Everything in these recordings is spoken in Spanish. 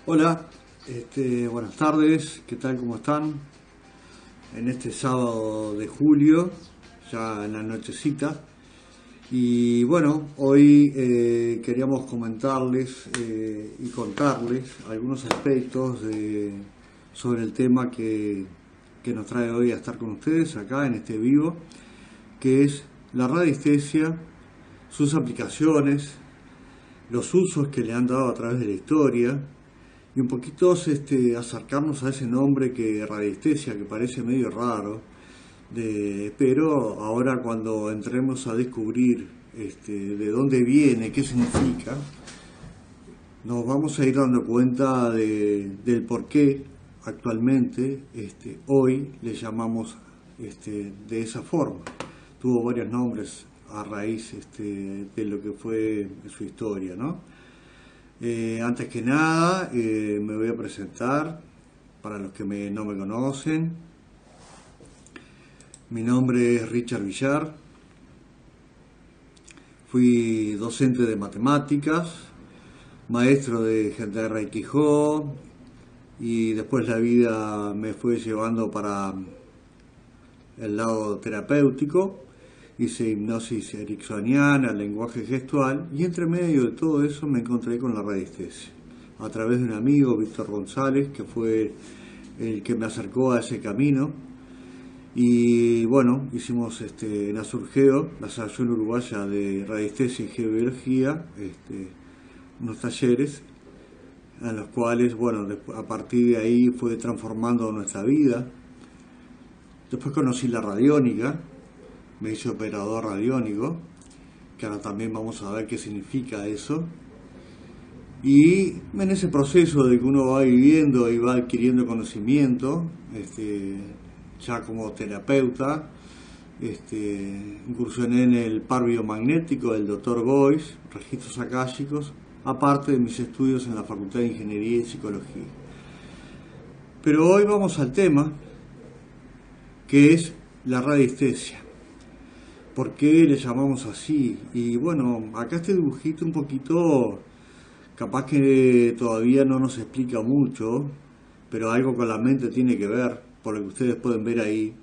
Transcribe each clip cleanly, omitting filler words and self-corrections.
Hola, buenas tardes, ¿qué tal? ¿Cómo están? En este sábado de julio, ya en la nochecita. Y bueno, hoy queríamos comentarles y contarles algunos aspectos sobre el tema que nos trae hoy a estar con ustedes acá en este vivo, que es la radiestesia, sus aplicaciones, los usos que le han dado a través de la historia y un poquito acercarnos a ese nombre que radiestesia, que parece medio raro, pero ahora cuando entremos a descubrir de dónde viene, qué significa, nos vamos a ir dando cuenta del por qué actualmente hoy le llamamos de esa forma. Tuvo varios nombres a raíz de lo que fue su historia, ¿no? Antes que nada, me voy a presentar para los que no me conocen. Mi nombre es Richard Villar. Fui docente de matemáticas, maestro de Gendarme Quijó, y después la vida me fue llevando para el lado terapéutico. Hice hipnosis ericksoniana, lenguaje gestual, y entre medio de todo eso me encontré con la radiestesia a través de un amigo, Víctor González, que fue el que me acercó a ese camino. Y bueno, hicimos en Asurgeo, la Asociación Uruguaya de Radiestesia y Geobiología, unos talleres en los cuales, bueno, a partir de ahí fue transformando nuestra vida. Después conocí la radiónica, me hice operador radiónico, que ahora también vamos a ver qué significa eso. Y en ese proceso de que uno va viviendo y va adquiriendo conocimiento, ya como terapeuta, incursioné en el par biomagnético del Dr. Boyce, registros akáshicos, aparte de mis estudios en la Facultad de Ingeniería y Psicología. Pero hoy vamos al tema, que es la radiestesia. ¿Por qué le llamamos así? Y bueno, acá este dibujito un poquito, capaz que todavía no nos explica mucho, pero algo con la mente tiene que ver, por lo que ustedes pueden ver ahí.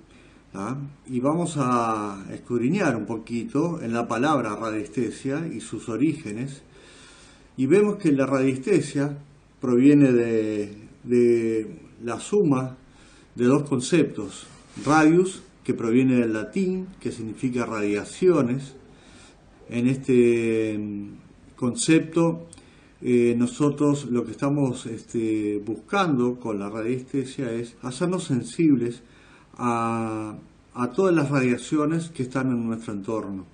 ¿Ah? Y vamos a escudriñar un poquito en la palabra radiestesia y sus orígenes. Y vemos que la radiestesia proviene de la suma de dos conceptos: radius, que proviene del latín, que significa radiaciones. En este concepto, nosotros lo que estamos buscando con la radiestesia es hacernos sensibles a todas las radiaciones que están en nuestro entorno.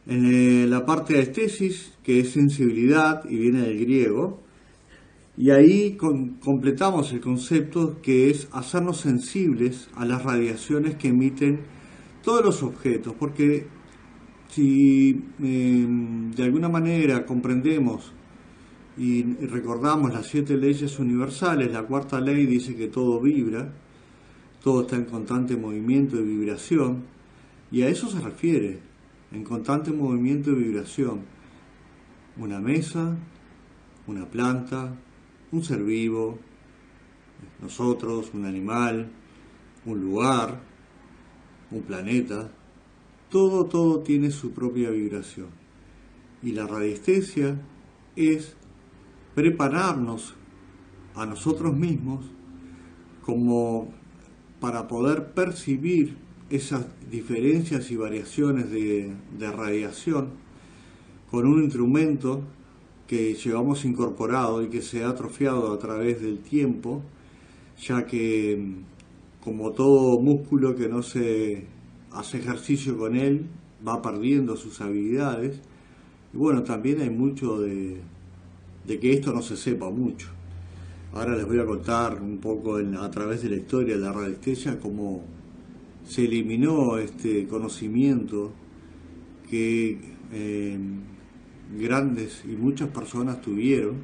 En la parte de estesis, que es sensibilidad y viene del griego, y ahí completamos el concepto, que es hacernos sensibles a las radiaciones que emiten todos los objetos, porque si de alguna manera comprendemos y recordamos las 7 leyes universales, la cuarta ley dice que todo vibra, todo está en constante movimiento y vibración, y a eso se refiere, en constante movimiento y vibración, una mesa, una planta, un ser vivo, nosotros, un animal, un lugar, un planeta, todo tiene su propia vibración. Y la radiestesia es prepararnos a nosotros mismos como para poder percibir esas diferencias y variaciones de radiación con un instrumento que llevamos incorporado y que se ha atrofiado a través del tiempo, ya que como todo músculo que no se hace ejercicio con él, va perdiendo sus habilidades. Y bueno, también hay mucho de que esto no se sepa mucho. Ahora les voy a contar un poco a través de la historia de la radiestesia cómo se eliminó este conocimiento que grandes y muchas personas tuvieron,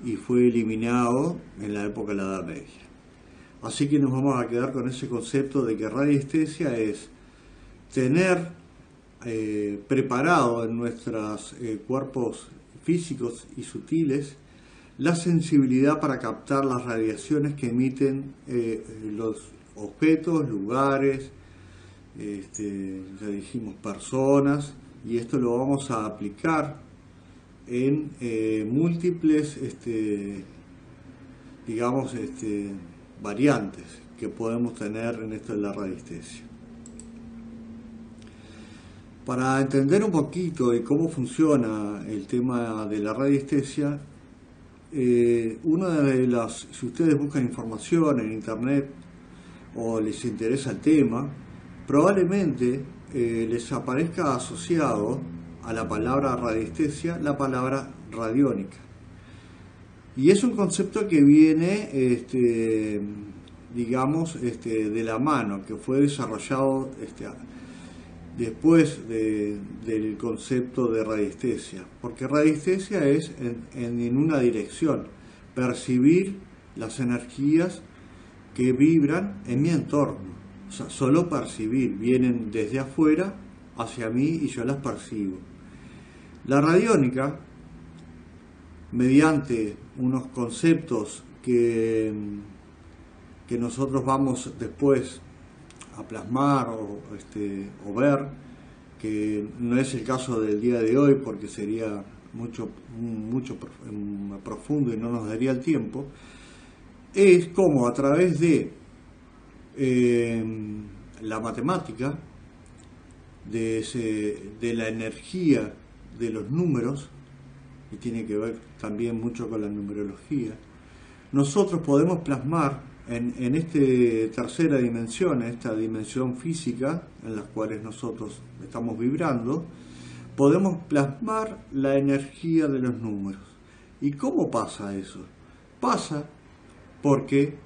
y fue eliminado en la época de la Edad Media. Así que nos vamos a quedar con ese concepto de que radiestesia es tener preparado en nuestros cuerpos físicos y sutiles la sensibilidad para captar las radiaciones que emiten los objetos, lugares, ya dijimos personas, y esto lo vamos a aplicar en múltiples digamos variantes que podemos tener en esto de la radiestesia. Para entender un poquito de cómo funciona el tema de la radiestesia, una de las, si ustedes buscan información en internet o les interesa el tema, probablemente les aparezca asociado a la palabra radiestesia la palabra radiónica. Y es un concepto que viene, digamos, de la mano, que fue desarrollado después del concepto de radiestesia, porque radiestesia es en una dirección, percibir las energías que vibran en mi entorno, o sea, solo percibir, vienen desde afuera hacia mí y yo las percibo. La radiónica, mediante unos conceptos que nosotros vamos después a plasmar o ver, que no es el caso del día de hoy porque sería mucho profundo y no nos daría el tiempo, es como a través de la matemática, de la energía de los números, y tiene que ver también mucho con la numerología, nosotros podemos plasmar en esta tercera dimensión, esta dimensión física en la cual nosotros estamos vibrando, podemos plasmar la energía de los números. ¿Y cómo pasa eso? Pasa porque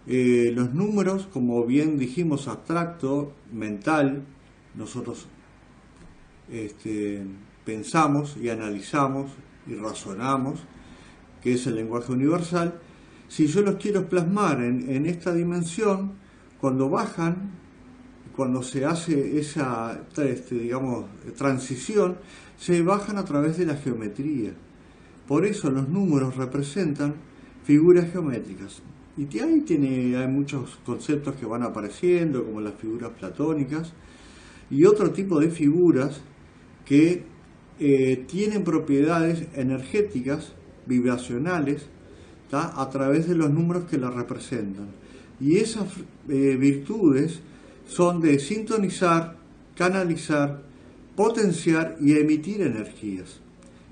los números, como bien dijimos, abstracto, mental, nosotros pensamos y analizamos y razonamos, que es el lenguaje universal. Si yo los quiero plasmar en esta dimensión, cuando bajan, cuando se hace esa digamos, transición, se bajan a través de la geometría. Por eso los números representan figuras geométricas. Y ahí hay muchos conceptos que van apareciendo, como las figuras platónicas, y otro tipo de figuras que tienen propiedades energéticas, vibracionales, a través de los números que las representan. Y esas virtudes son de sintonizar, canalizar, potenciar y emitir energías.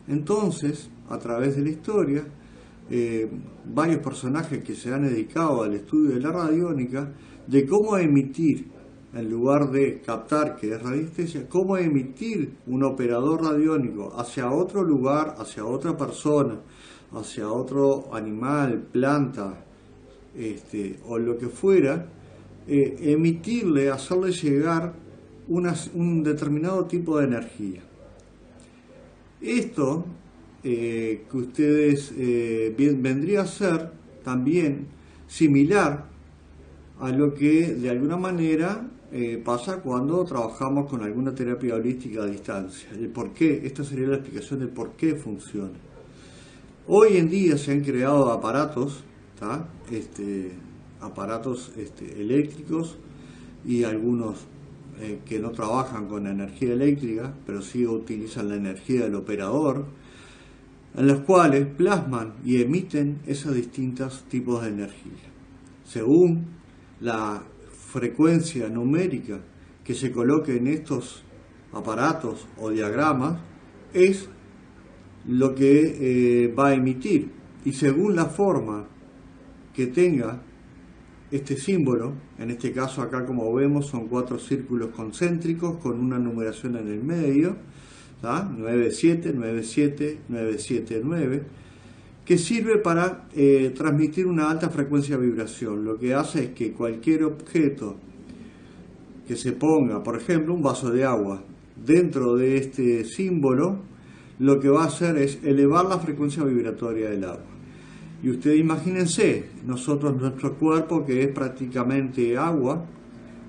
Entonces, a través de la historia, varios personajes que se han dedicado al estudio de la radiónica, de cómo emitir, en lugar de captar, que es radiestesia, cómo emitir un operador radiónico hacia otro lugar, hacia otra persona, hacia otro animal, planta, o lo que fuera, emitirle, hacerle llegar un determinado tipo de energía. Esto que ustedes vendría a ser también similar a lo que de alguna manera pasa cuando trabajamos con alguna terapia holística a distancia. El por qué, esta sería la explicación del por qué funciona. Hoy en día se han creado aparatos, aparatos eléctricos y algunos que no trabajan con energía eléctrica, pero sí utilizan la energía del operador, en los cuales plasman y emiten esos distintos tipos de energía. Según la frecuencia numérica que se coloque en estos aparatos o diagramas, es lo que va a emitir, y según la forma que tenga este símbolo, en este caso acá como vemos son 4 círculos concéntricos con una numeración en el medio, 97, 97, 979, que sirve para transmitir una alta frecuencia de vibración. Lo que hace es que cualquier objeto que se ponga, por ejemplo un vaso de agua, dentro de este símbolo, lo que va a hacer es elevar la frecuencia vibratoria del agua. Y ustedes imagínense, nuestro cuerpo, que es prácticamente agua,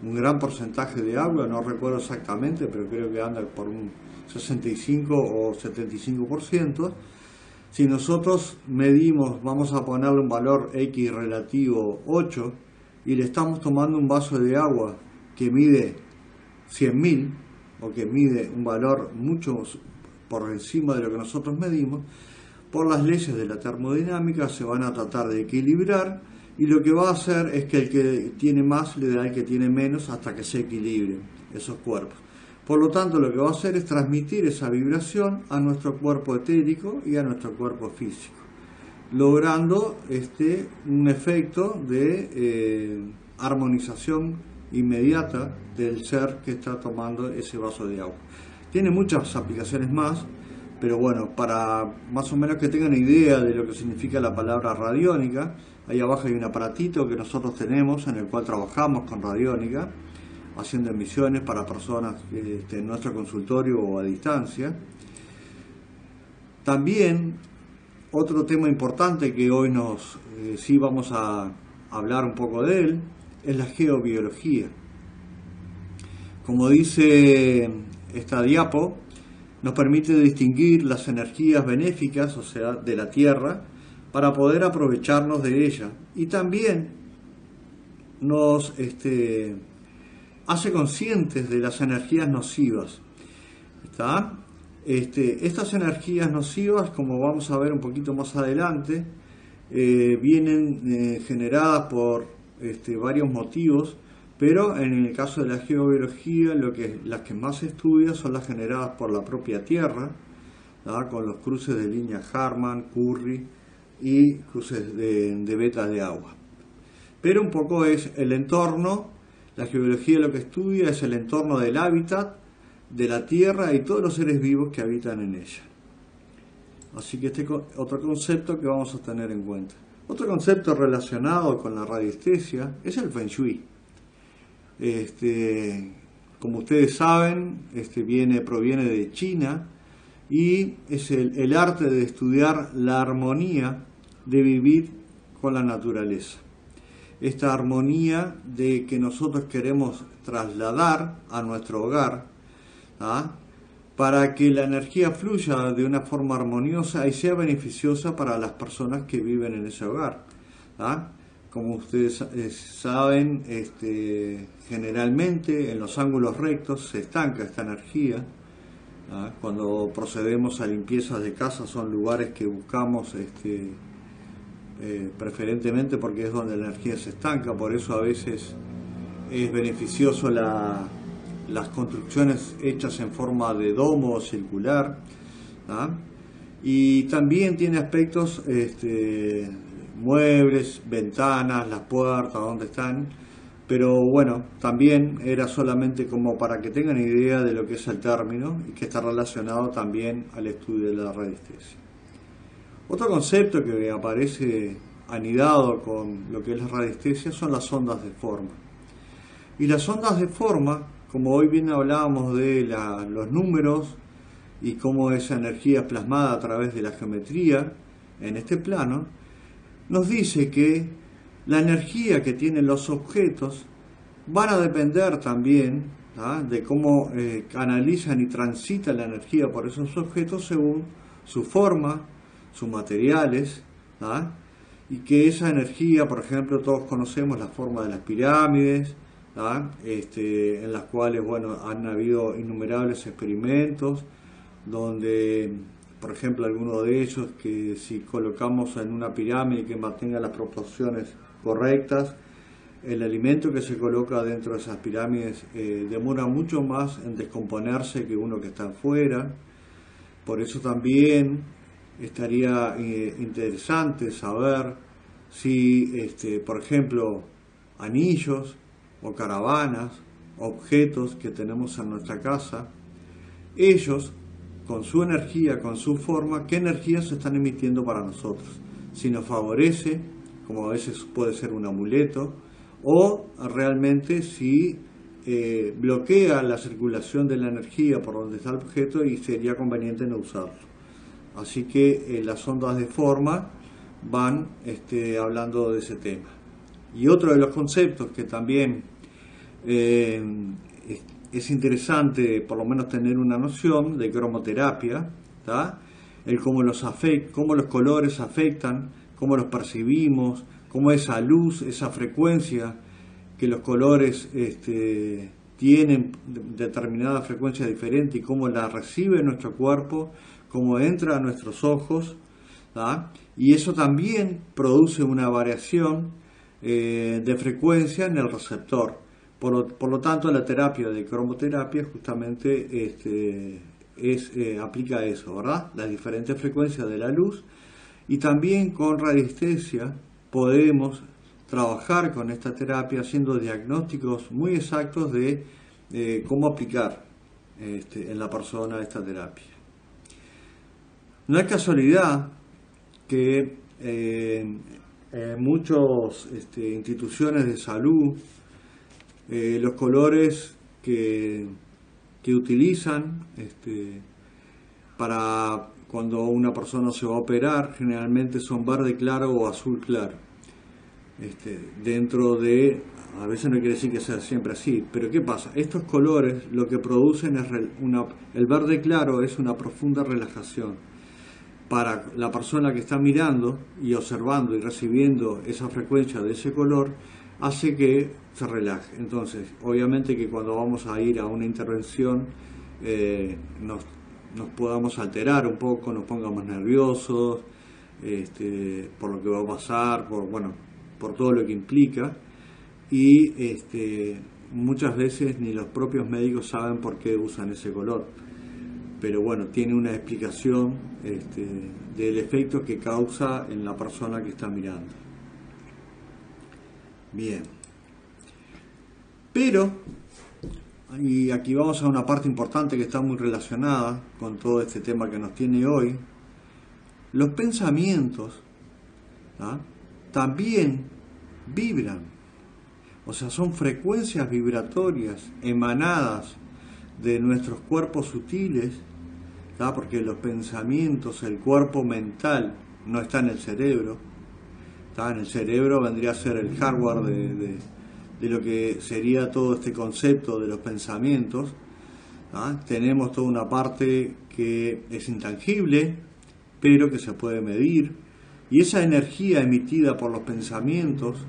un gran porcentaje de agua, no recuerdo exactamente, pero creo que anda por un 65 o 75%, Si nosotros medimos, vamos a ponerle un valor X relativo 8 y le estamos tomando un vaso de agua que mide 100.000 o que mide un valor mucho por encima de lo que nosotros medimos, por las leyes de la termodinámica se van a tratar de equilibrar y lo que va a hacer es que el que tiene más le da al que tiene menos hasta que se equilibren esos cuerpos. Por lo tanto, lo que va a hacer es transmitir esa vibración a nuestro cuerpo etérico y a nuestro cuerpo físico, logrando un efecto de armonización inmediata del ser que está tomando ese vaso de agua. Tiene muchas aplicaciones más, pero bueno, para más o menos que tengan idea de lo que significa la palabra radiónica, ahí abajo hay un aparatito que nosotros tenemos en el cual trabajamos con radiónica, haciendo emisiones para personas en nuestro consultorio o a distancia. También otro tema importante que hoy sí vamos a hablar un poco de él es la geobiología. Como dice esta diapo, nos permite distinguir las energías benéficas, o sea, de la Tierra, para poder aprovecharnos de ella. Y también nos hace conscientes de las energías nocivas. ¿Está? Estas energías nocivas, como vamos a ver un poquito más adelante, vienen generadas por varios motivos, pero en el caso de la geobiología, las que más se estudian son las generadas por la propia Tierra, ¿verdad? Con los cruces de línea Harman, Curry y cruces de vetas de agua. Pero un poco es el entorno. La geobiología lo que estudia es el entorno del hábitat de la Tierra y todos los seres vivos que habitan en ella. Así que otro concepto que vamos a tener en cuenta. Otro concepto relacionado con la radiestesia es el Feng Shui. Como ustedes saben, proviene de China y es el arte de estudiar la armonía de vivir con la naturaleza. Esta armonía de que nosotros queremos trasladar a nuestro hogar, para que la energía fluya de una forma armoniosa y sea beneficiosa para las personas que viven en ese hogar. Como ustedes saben, generalmente en los ángulos rectos se estanca esta energía. Cuando procedemos a limpiezas de casa son lugares que buscamos preferentemente porque es donde la energía se estanca, por eso a veces es beneficioso las construcciones hechas en forma de domo o circular, y también tiene aspectos muebles, ventanas, las puertas, donde están, pero bueno, también era solamente como para que tengan idea de lo que es el término y que está relacionado también al estudio de la radiestesia. Otro concepto que aparece anidado con lo que es la radiestesia son las ondas de forma. Y las ondas de forma, como hoy bien hablábamos de los números y cómo esa energía es plasmada a través de la geometría en este plano, nos dice que la energía que tienen los objetos van a depender también de cómo canalizan y transitan la energía por esos objetos según su forma, sus materiales, y que esa energía, por ejemplo, todos conocemos la forma de las pirámides, en las cuales han habido innumerables experimentos donde, por ejemplo, alguno de ellos, que si colocamos en una pirámide que mantenga las proporciones correctas, el alimento que se coloca dentro de esas pirámides demora mucho más en descomponerse que uno que está afuera. Por eso también estaría interesante saber si, por ejemplo, anillos o caravanas, objetos que tenemos en nuestra casa, ellos, con su energía, con su forma, ¿qué energía se están emitiendo para nosotros? Si nos favorece, como a veces puede ser un amuleto, o realmente si bloquea la circulación de la energía por donde está el objeto y sería conveniente no usarlo. Así que las ondas de forma van hablando de ese tema. Y otro de los conceptos que también es interesante por lo menos tener una noción de cromoterapia, el cómo cómo los colores afectan, cómo los percibimos, cómo esa luz, esa frecuencia que los colores tienen determinada frecuencia diferente y cómo la recibe nuestro cuerpo, cómo entra a nuestros ojos, ¿tá? Y eso también produce una variación de frecuencia en el receptor. Por lo tanto, la terapia de cromoterapia justamente aplica eso, ¿verdad? Las diferentes frecuencias de la luz, y también con radiestesia podemos trabajar con esta terapia haciendo diagnósticos muy exactos de cómo aplicar en la persona esta terapia. No es casualidad que en muchas instituciones de salud los colores que utilizan para cuando una persona se va a operar generalmente son verde claro o azul claro. Dentro de, a veces no quiere decir que sea siempre así, pero ¿qué pasa? Estos colores lo que producen es el verde claro es una profunda relajación. Para la persona que está mirando y observando y recibiendo esa frecuencia de ese color, hace que se relaje. Entonces, obviamente que cuando vamos a ir a una intervención nos podamos alterar un poco, nos pongamos nerviosos por lo que va a pasar, por todo lo que implica, y muchas veces ni los propios médicos saben por qué usan ese color, pero bueno, tiene una explicación del efecto que causa en la persona que está mirando. Bien, pero, y aquí vamos a una parte importante que está muy relacionada con todo este tema que nos tiene hoy, los pensamientos también vibran, o sea, son frecuencias vibratorias emanadas de nuestros cuerpos sutiles, porque los pensamientos, el cuerpo mental no está en el cerebro, en el cerebro vendría a ser el hardware de lo que sería todo este concepto de los pensamientos. Tenemos toda una parte que es intangible, pero que se puede medir, y esa energía emitida por los pensamientos,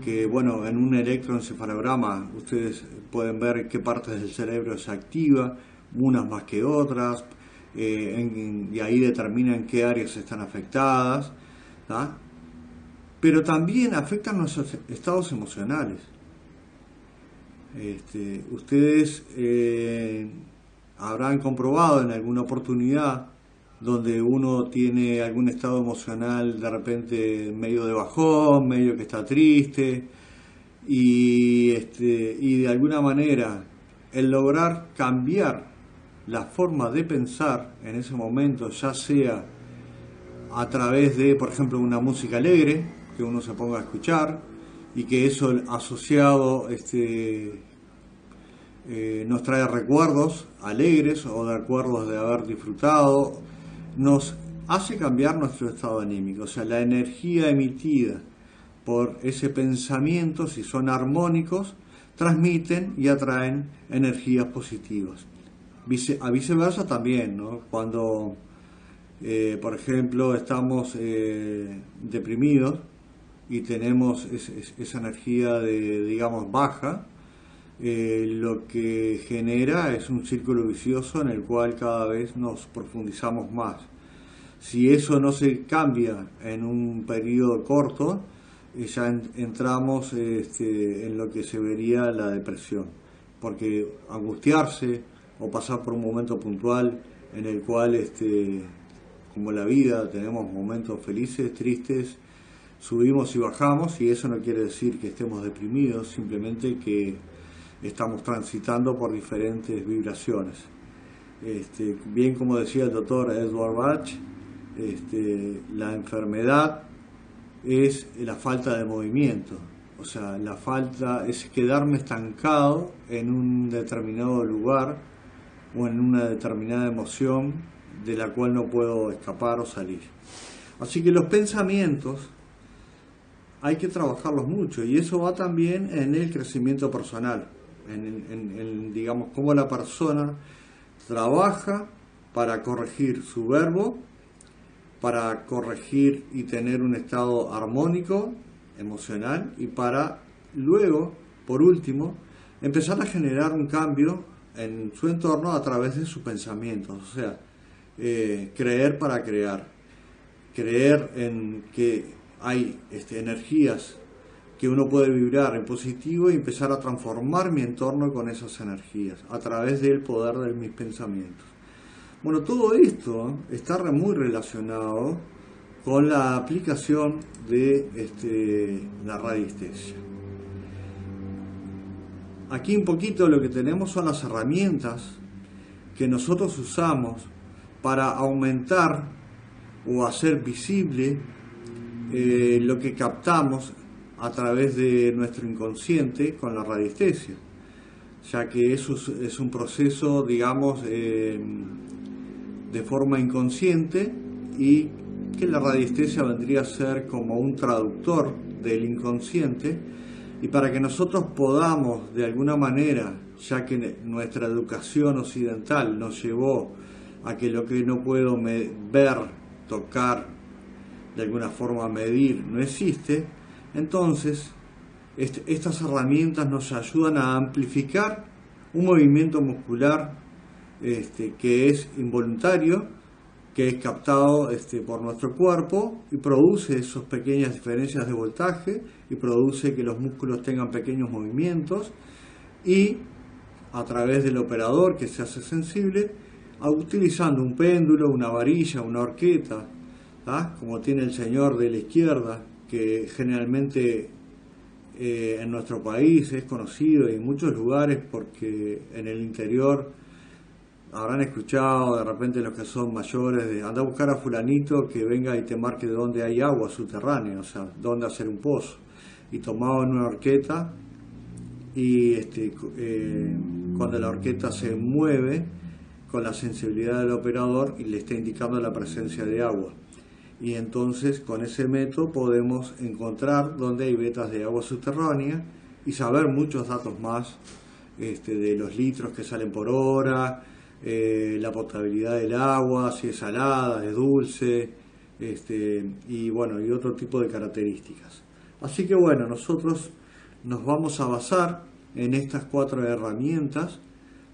que bueno, en un electroencefalograma ustedes pueden ver qué partes del cerebro se activa, unas más que otras, y ahí determinan qué áreas están afectadas, pero también afectan nuestros estados emocionales. Ustedes habrán comprobado en alguna oportunidad donde uno tiene algún estado emocional de repente medio de bajón, medio que está triste, y de alguna manera el lograr cambiar la forma de pensar en ese momento, ya sea a través de, por ejemplo, una música alegre que uno se ponga a escuchar, y que eso asociado nos trae recuerdos alegres o de recuerdos de haber disfrutado, nos hace cambiar nuestro estado anímico. O sea, la energía emitida por ese pensamiento, si son armónicos, transmiten y atraen energías positivas. A viceversa también, ¿no? Cuando, por ejemplo, estamos deprimidos y tenemos esa energía digamos, baja, lo que genera es un círculo vicioso en el cual cada vez nos profundizamos más. Si eso no se cambia en un periodo corto, ya entramos en lo que se vería la depresión, porque angustiarse o pasar por un momento puntual en el cual, como la vida, tenemos momentos felices, tristes, subimos y bajamos, y eso no quiere decir que estemos deprimidos, simplemente que estamos transitando por diferentes vibraciones. Bien como decía el doctor Edward Bach, la enfermedad es la falta de movimiento, o sea, la falta es quedarme estancado en un determinado lugar o en una determinada emoción de la cual no puedo escapar o salir. Así que los pensamientos hay que trabajarlos mucho, y eso va también en el crecimiento personal, digamos, cómo la persona trabaja para corregir su verbo para corregir y tener un estado armónico, emocional, y para luego, por último, empezar a generar un cambio en su entorno a través de sus pensamientos. O sea, creer para crear, creer en que hay energías que uno puede vibrar en positivo y empezar a transformar mi entorno con esas energías a través del poder de mis pensamientos. Bueno, todo esto está muy relacionado con la aplicación de la radiestesia. Aquí un poquito lo que tenemos son las herramientas que nosotros usamos para aumentar o hacer visible lo que captamos a través de nuestro inconsciente con la radiestesia, ya que eso es un proceso, digamos, de forma inconsciente, y que la radiestesia vendría a ser como un traductor del inconsciente, y para que nosotros podamos de alguna manera, ya que nuestra educación occidental nos llevó a que lo que no puedo ver, tocar, de alguna forma medir, no existe, entonces estas herramientas nos ayudan a amplificar un movimiento muscular que es involuntario, que es captado por nuestro cuerpo y produce esas pequeñas diferencias de voltaje y produce que los músculos tengan pequeños movimientos, y a través del operador que se hace sensible, utilizando un péndulo, una varilla, una horqueta, como tiene el señor de la izquierda, que generalmente en nuestro país es conocido y en muchos lugares, porque en el interior habrán escuchado de repente los que son mayores de anda a buscar a fulanito que venga y te marque de dónde hay agua subterránea, o sea, dónde hacer un pozo, y tomaban una horqueta y cuando la horqueta se mueve con la sensibilidad del operador y le está indicando la presencia de agua, y entonces con ese método podemos encontrar dónde hay vetas de agua subterránea y saber muchos datos más de los litros que salen por hora, la potabilidad del agua, si es salada, es dulce, y bueno, y otro tipo de características. Así que bueno, nosotros nos vamos a basar en estas 4 herramientas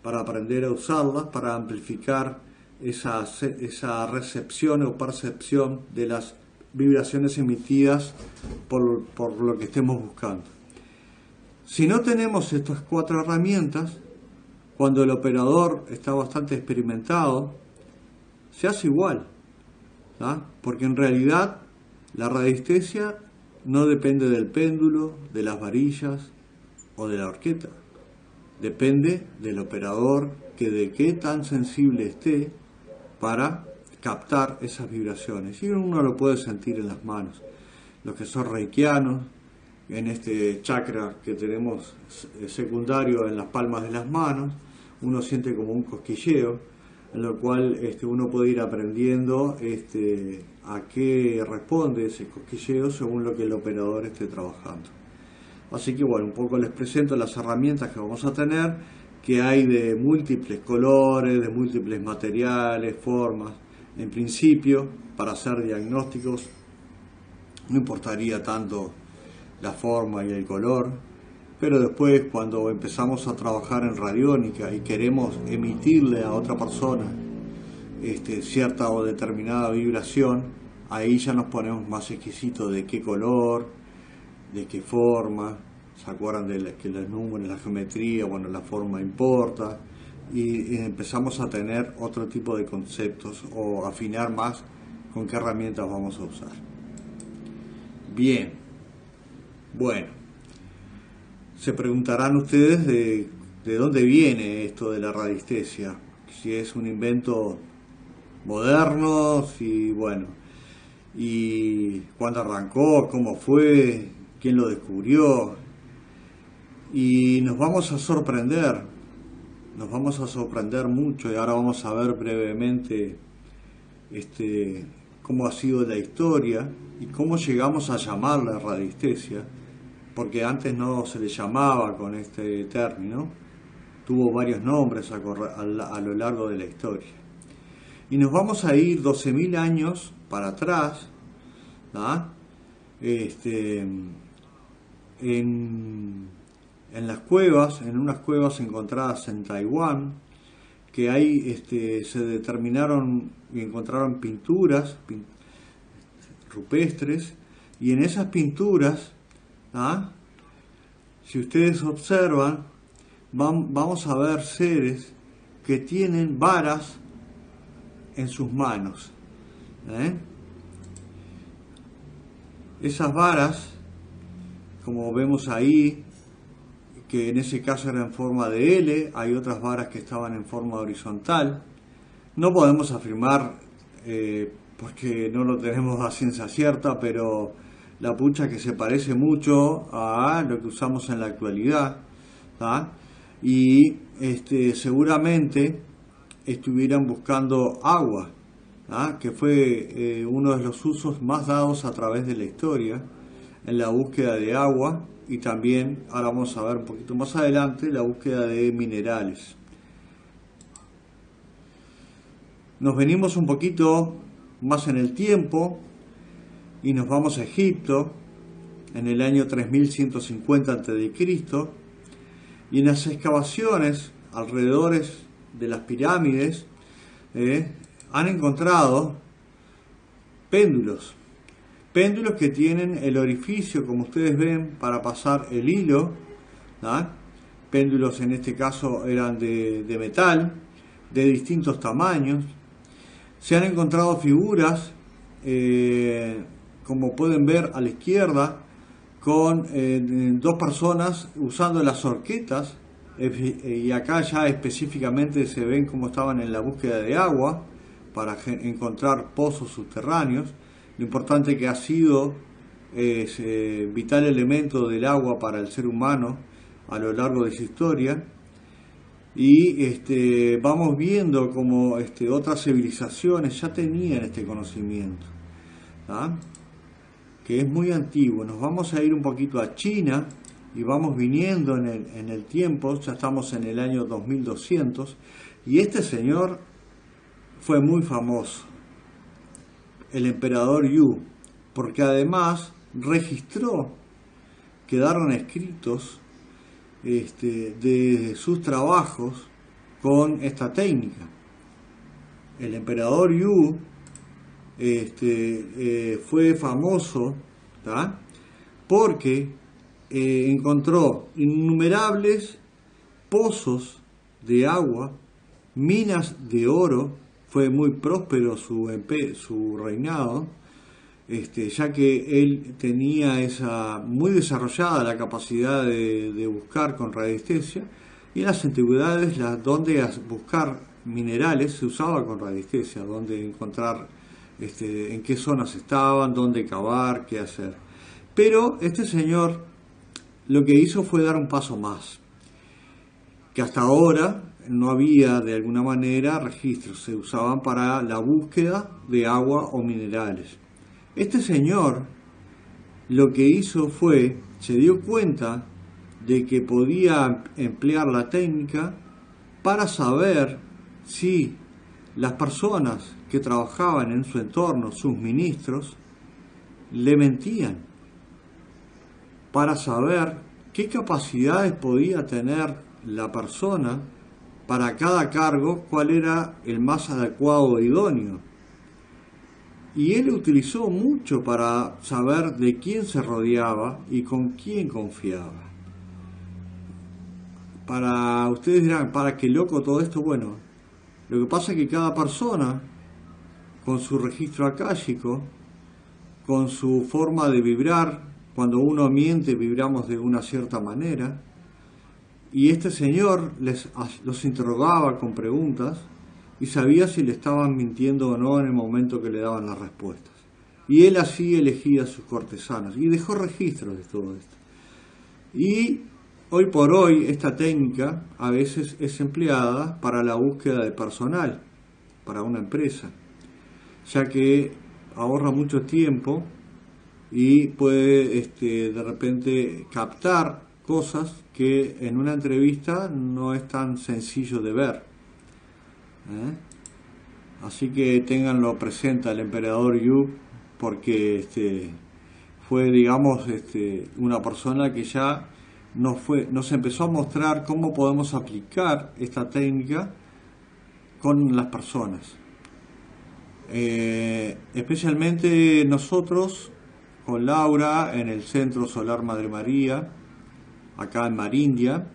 para aprender a usarlas, para amplificar esa recepción o percepción de las vibraciones emitidas por lo que estemos buscando. Si no tenemos estas 4 herramientas, cuando el operador está bastante experimentado, se hace igual, porque en realidad la radiestesia no depende del péndulo, de las varillas o de la horqueta. Depende del operador, que de qué tan sensible esté para captar esas vibraciones. Y uno lo puede sentir en las manos. Los que son reikianos, en este chakra que tenemos secundario en las palmas de las manos, uno siente como un cosquilleo, en lo cual uno puede ir aprendiendo a qué responde ese cosquilleo según lo que el operador esté trabajando. Así que bueno, un poco les presento las herramientas que vamos a tener, que hay de múltiples colores, de múltiples materiales, formas. En principio, para hacer diagnósticos, no importaría tanto la forma y el color, pero después cuando empezamos a trabajar en radiónica y queremos emitirle a otra persona cierta o determinada vibración, ahí ya nos ponemos más exquisitos de qué color, de qué forma. ¿Se acuerdan de que los números, la geometría, bueno, la forma importa? Y empezamos a tener otro tipo de conceptos o afinar más con qué herramientas vamos a usar. Bien, bueno, se preguntarán ustedes de dónde viene esto de la radiestesia, si es un invento moderno, si bueno, y cuándo arrancó, cómo fue, quién lo descubrió. Y nos vamos a sorprender mucho, y ahora vamos a ver brevemente cómo ha sido la historia y cómo llegamos a llamarla radiestesia, porque antes no se le llamaba con este término, tuvo varios nombres a lo largo de la historia. Y nos vamos a ir 12.000 años para atrás, ¿tá? En las cuevas, en unas cuevas encontradas en Taiwán, que ahí se determinaron y encontraron pinturas rupestres, y en esas pinturas, ¿ah? Si ustedes observan, vamos a ver seres que tienen varas en sus manos. Esas varas, como vemos ahí, que en ese caso eran en forma de L, hay otras varas que estaban en forma horizontal. No podemos afirmar, porque no lo tenemos a ciencia cierta, pero la pucha que se parece mucho a lo que usamos en la actualidad, ¿tá? Y seguramente estuvieran buscando agua, ¿tá? Que fue uno de los usos más dados a través de la historia, en la búsqueda de agua, y también, ahora vamos a ver un poquito más adelante, la búsqueda de minerales. Nos venimos un poquito más en el tiempo y nos vamos a Egipto en el año 3150 a.C. y en las excavaciones alrededor de las pirámides han encontrado péndulos que tienen el orificio, como ustedes ven, para pasar el hilo, ¿tá? Péndulos en este caso eran de metal, de distintos tamaños. Se han encontrado figuras, como pueden ver a la izquierda, con dos personas usando las horquetas, y acá ya específicamente se ven cómo estaban en la búsqueda de agua para encontrar pozos subterráneos. Lo importante que ha sido vital elemento del agua para el ser humano a lo largo de su historia. Y vamos viendo como otras civilizaciones ya tenían este conocimiento, ¿tá? Que es muy antiguo. Nos vamos a ir un poquito a China y vamos viniendo en el tiempo, ya estamos en el año 2200, y este señor fue muy famoso, el emperador Yu, porque además registró, quedaron escritos de sus trabajos con esta técnica. El emperador Yu fue famoso, ¿tá? Porque encontró innumerables pozos de agua, minas de oro. Fue muy próspero su reinado, ya que él tenía muy desarrollada la capacidad de buscar con radiestesia, y en las antigüedades donde buscar minerales se usaba con radiestesia, donde encontrar en qué zonas estaban, dónde cavar, qué hacer. Pero este señor lo que hizo fue dar un paso más, que hasta ahora no había de alguna manera registros, se usaban para la búsqueda de agua o minerales. Este señor lo que hizo fue, se dio cuenta de que podía emplear la técnica para saber si las personas que trabajaban en su entorno, sus ministros, le mentían, para saber qué capacidades podía tener la persona para cada cargo, cuál era el más adecuado e idóneo. Y él utilizó mucho para saber de quién se rodeaba y con quién confiaba. Ustedes dirán, ¿para qué loco todo esto? Bueno, lo que pasa es que cada persona, con su registro akáshico, con su forma de vibrar, cuando uno miente vibramos de una cierta manera, y este señor los interrogaba con preguntas y sabía si le estaban mintiendo o no en el momento que le daban las respuestas. Y él así elegía a sus cortesanos y dejó registros de todo esto. Y hoy por hoy esta técnica a veces es empleada para la búsqueda de personal, para una empresa, ya que ahorra mucho tiempo y puede de repente captar cosas que en una entrevista no es tan sencillo de ver. Así que ténganlo presente al emperador Yu, porque fue, digamos, una persona que ya nos empezó a mostrar cómo podemos aplicar esta técnica con las personas. Especialmente nosotros, con Laura, en el Centro Solar Madre María, acá en Marindia,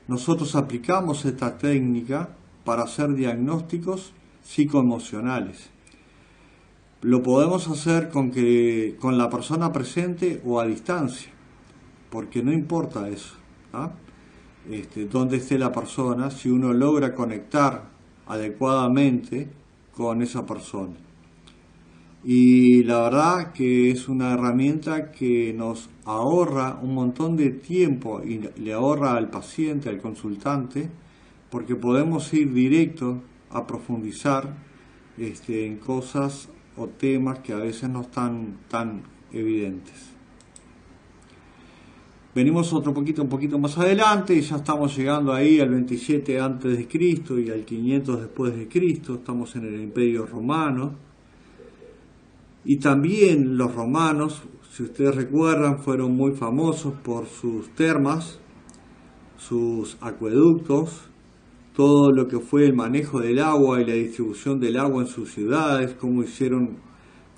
nosotros aplicamos esta técnica para hacer diagnósticos psicoemocionales. Lo podemos hacer con la persona presente o a distancia, porque no importa eso, ¿ah? Dónde esté la persona, si uno logra conectar adecuadamente con esa persona. Y la verdad que es una herramienta que nos ahorra un montón de tiempo y le ahorra al paciente, al consultante, porque podemos ir directo a profundizar en cosas o temas que a veces no están tan evidentes. Venimos un poquito más adelante y ya estamos llegando ahí al 27 antes de Cristo y al 500 después de Cristo. Estamos en el Imperio Romano. Y también los romanos, si ustedes recuerdan, fueron muy famosos por sus termas, sus acueductos, todo lo que fue el manejo del agua y la distribución del agua en sus ciudades, cómo hicieron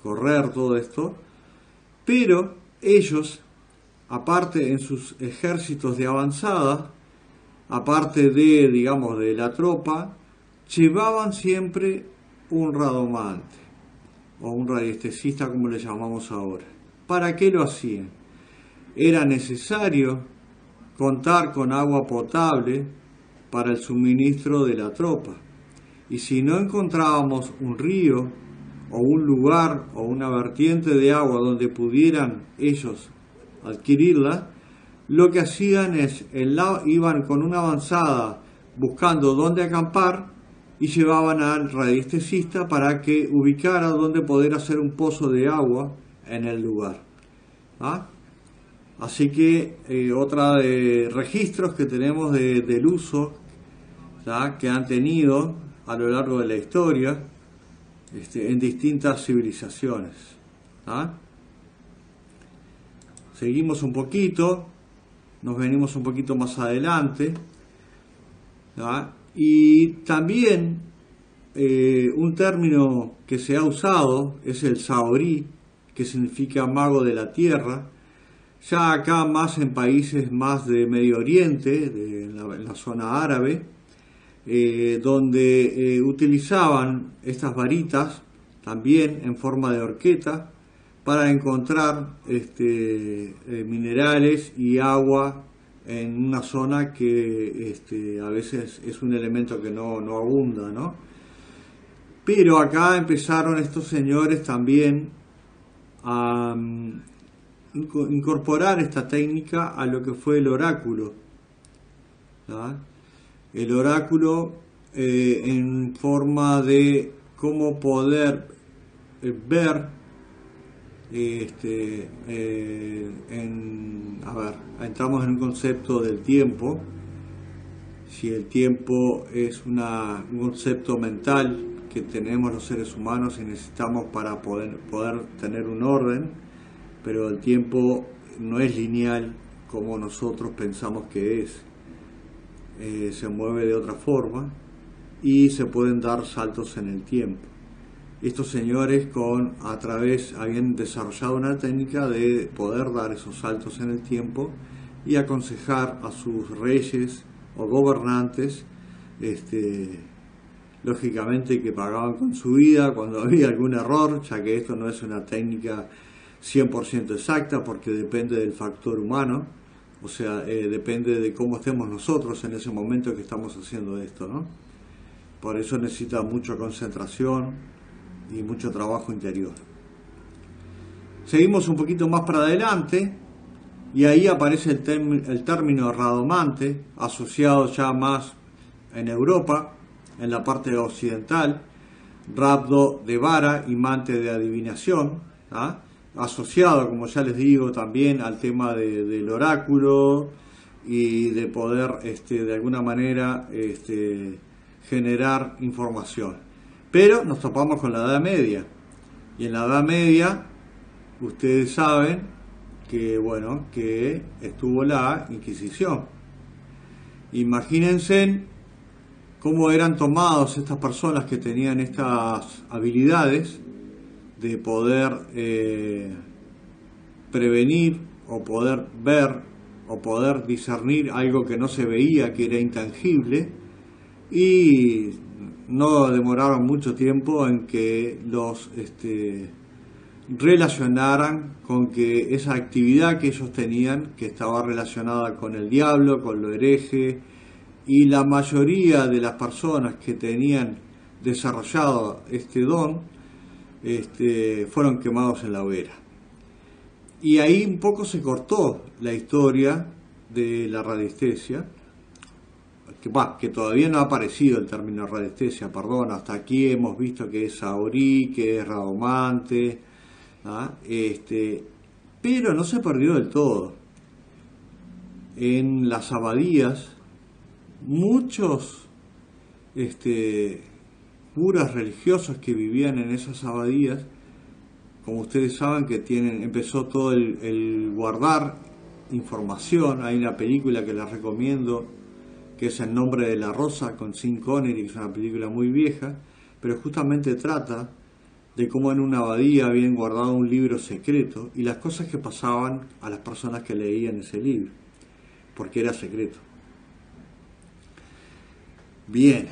correr todo esto. Pero ellos, aparte en sus ejércitos de avanzada, aparte de la tropa, llevaban siempre un radomante, o un radiestesista como le llamamos ahora. ¿Para qué lo hacían? Era necesario contar con agua potable para el suministro de la tropa. Y si no encontrábamos un río o un lugar o una vertiente de agua donde pudieran ellos adquirirla, lo que hacían es, iban con una avanzada buscando dónde acampar y llevaban al radiestesista para que ubicara dónde poder hacer un pozo de agua en el lugar. ¿Ah? Así que otra de registros que tenemos del uso, ¿ya?, que han tenido a lo largo de la historia en distintas civilizaciones. ¿Ah? Seguimos un poquito, nos venimos un poquito más adelante, ¿ya? Y también un término que se ha usado es el Saori, que significa mago de la tierra. Ya acá más en países más de Medio Oriente, en la zona árabe, donde utilizaban estas varitas también en forma de horqueta para encontrar minerales y agua en una zona que a veces es un elemento que no abunda, ¿no? Pero acá empezaron estos señores también a incorporar esta técnica a lo que fue el oráculo, ¿verdad? El oráculo en forma de cómo poder ver entramos en un concepto del tiempo. Si el tiempo es un concepto mental que tenemos los seres humanos y necesitamos para poder tener un orden, pero el tiempo no es lineal como nosotros pensamos que es. Se mueve de otra forma y se pueden dar saltos en el tiempo. Estos señores habían desarrollado una técnica de poder dar esos saltos en el tiempo y aconsejar a sus reyes o gobernantes, lógicamente que pagaban con su vida cuando había algún error, ya que esto no es una técnica 100% exacta porque depende del factor humano, o sea, depende de cómo estemos nosotros en ese momento que estamos haciendo esto, ¿no? Por eso necesita mucha concentración y mucho trabajo interior. Seguimos un poquito más para adelante y ahí aparece el término radomante, asociado ya más en Europa, en la parte occidental, rabdo de vara, imante de adivinación, ¿ah?, asociado, como ya les digo, también al tema del oráculo y de poder de alguna manera generar información. Pero nos topamos con la Edad Media. Y en la Edad Media, ustedes saben que, bueno, que estuvo la Inquisición. Imagínense cómo eran tomados estas personas que tenían estas habilidades de poder prevenir o poder ver o poder discernir algo que no se veía, que era intangible, y no demoraron mucho tiempo en que los relacionaran con que esa actividad que ellos tenían, que estaba relacionada con el diablo, con lo hereje, y la mayoría de las personas que tenían desarrollado este don fueron quemados en la hoguera. Y ahí un poco se cortó la historia de la radiestesia, que todavía no ha aparecido el término radiestesia, perdón, hasta aquí hemos visto que es Saori, que es Radomante, pero no se perdió del todo. En las abadías, muchos curas religiosos que vivían en esas abadías, como ustedes saben que empezó todo el guardar información. Hay una película que les recomiendo, que es El nombre de la rosa, con Sean Connery, que es una película muy vieja, pero justamente trata de cómo en una abadía habían guardado un libro secreto y las cosas que pasaban a las personas que leían ese libro, porque era secreto. Bien,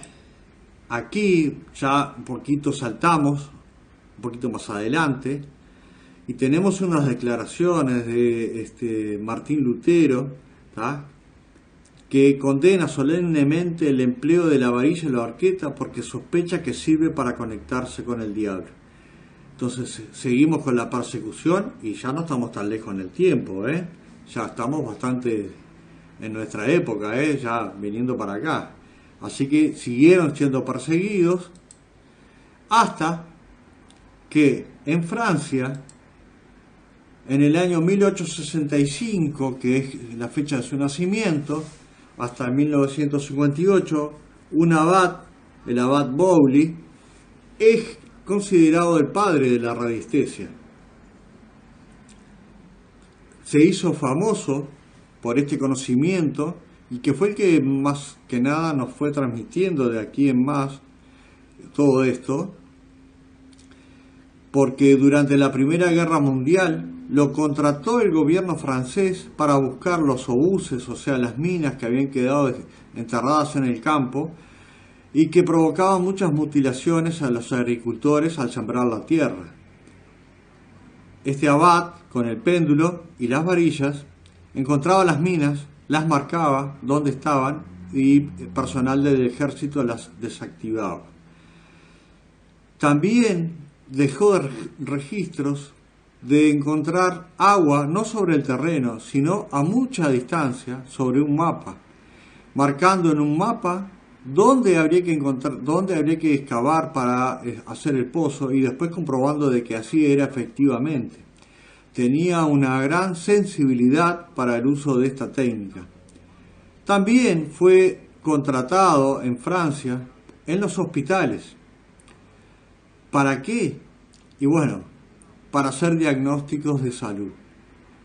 aquí ya un poquito saltamos, un poquito más adelante, y tenemos unas declaraciones de Martín Lutero, que condena solemnemente el empleo de la varilla y la horqueta porque sospecha que sirve para conectarse con el diablo. Entonces seguimos con la persecución y ya no estamos tan lejos en el tiempo, ya estamos bastante en nuestra época, ya viniendo para acá. Así que siguieron siendo perseguidos hasta que en Francia, en el año 1865, que es la fecha de su nacimiento, hasta 1958, un abad, el abad Bowley, es considerado el padre de la radiestesia. Se hizo famoso por este conocimiento y que fue el que más que nada nos fue transmitiendo de aquí en más todo esto, porque durante la Primera Guerra Mundial lo contrató el gobierno francés para buscar los obuses, o sea, las minas que habían quedado enterradas en el campo y que provocaban muchas mutilaciones a los agricultores al sembrar la tierra. Este abad, con el péndulo y las varillas, encontraba las minas, las marcaba dónde estaban y personal del ejército las desactivaba. También dejó registros de encontrar agua no sobre el terreno, sino a mucha distancia sobre un mapa, marcando en un mapa dónde habría que excavar para hacer el pozo y después comprobando de que así era efectivamente. Tenía una gran sensibilidad para el uso de esta técnica. También fue contratado en Francia en los hospitales. ¿Para qué? Y bueno, para hacer diagnósticos de salud.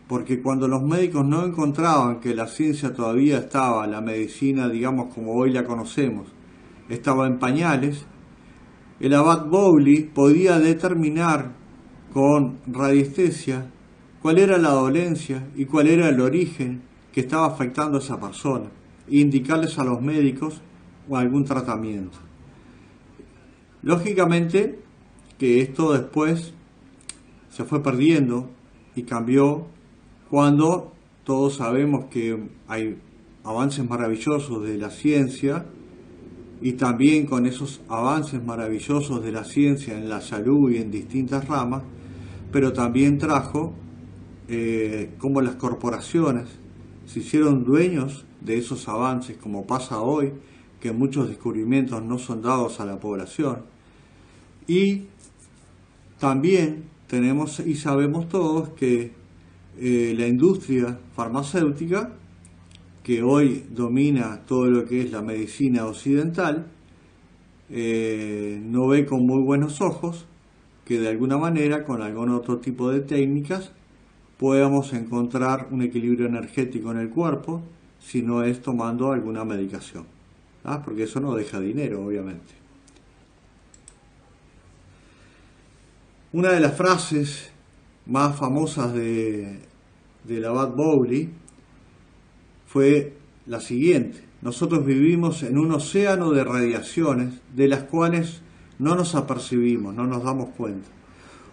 Porque cuando los médicos no encontraban que la ciencia todavía estaba, la medicina, digamos como hoy la conocemos, estaba en pañales, el abad Bowley podía determinar con radiestesia cuál era la dolencia y cuál era el origen que estaba afectando a esa persona e indicarles a los médicos algún tratamiento. Lógicamente que esto después se fue perdiendo y cambió cuando todos sabemos que hay avances maravillosos de la ciencia y también con esos avances maravillosos de la ciencia en la salud y en distintas ramas, pero también trajo como las corporaciones se hicieron dueños de esos avances, como pasa hoy, que muchos descubrimientos no son dados a la población. Y también tenemos y sabemos todos que la industria farmacéutica, que hoy domina todo lo que es la medicina occidental, no ve con muy buenos ojos que de alguna manera, con algún otro tipo de técnicas, podamos encontrar un equilibrio energético en el cuerpo, si no es tomando alguna medicación, porque eso no deja dinero, obviamente. Una de las frases más famosas de Abad Bowley fue la siguiente: nosotros vivimos en un océano de radiaciones de las cuales no nos apercibimos, no nos damos cuenta.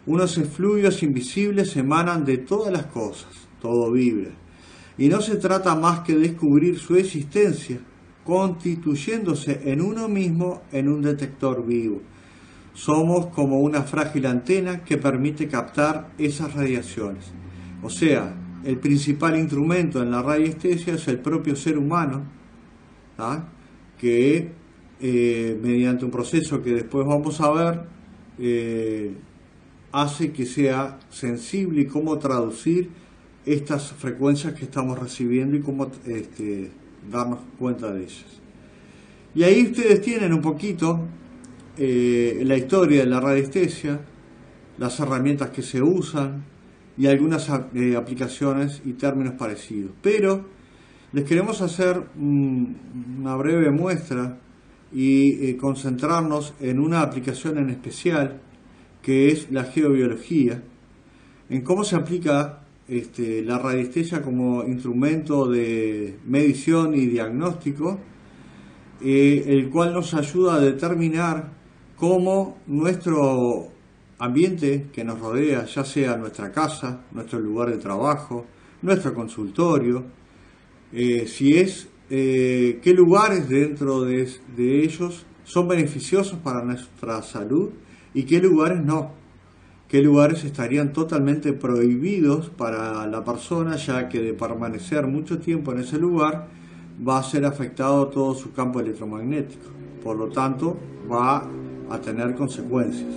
Unos efluvios invisibles emanan de todas las cosas, todo vibra. Y no se trata más que descubrir su existencia, constituyéndose en uno mismo en un detector vivo. Somos como una frágil antena que permite captar esas radiaciones. O sea, el principal instrumento en la radiestesia es el propio ser humano, que mediante un proceso que después vamos a ver, hace que sea sensible y cómo traducir estas frecuencias que estamos recibiendo y cómo darnos cuenta de ellas. Y ahí ustedes tienen un poquito la historia de la radiestesia, las herramientas que se usan y algunas aplicaciones y términos parecidos. Pero les queremos hacer una breve muestra y concentrarnos en una aplicación en especial, que es la geobiología, en cómo se aplica la radiestesia como instrumento de medición y diagnóstico, el cual nos ayuda a determinar cómo nuestro ambiente que nos rodea, ya sea nuestra casa, nuestro lugar de trabajo, nuestro consultorio, qué lugares dentro de ellos son beneficiosos para nuestra salud y qué lugares no, qué lugares estarían totalmente prohibidos para la persona, ya que de permanecer mucho tiempo en ese lugar va a ser afectado todo su campo electromagnético, por lo tanto va a tener consecuencias.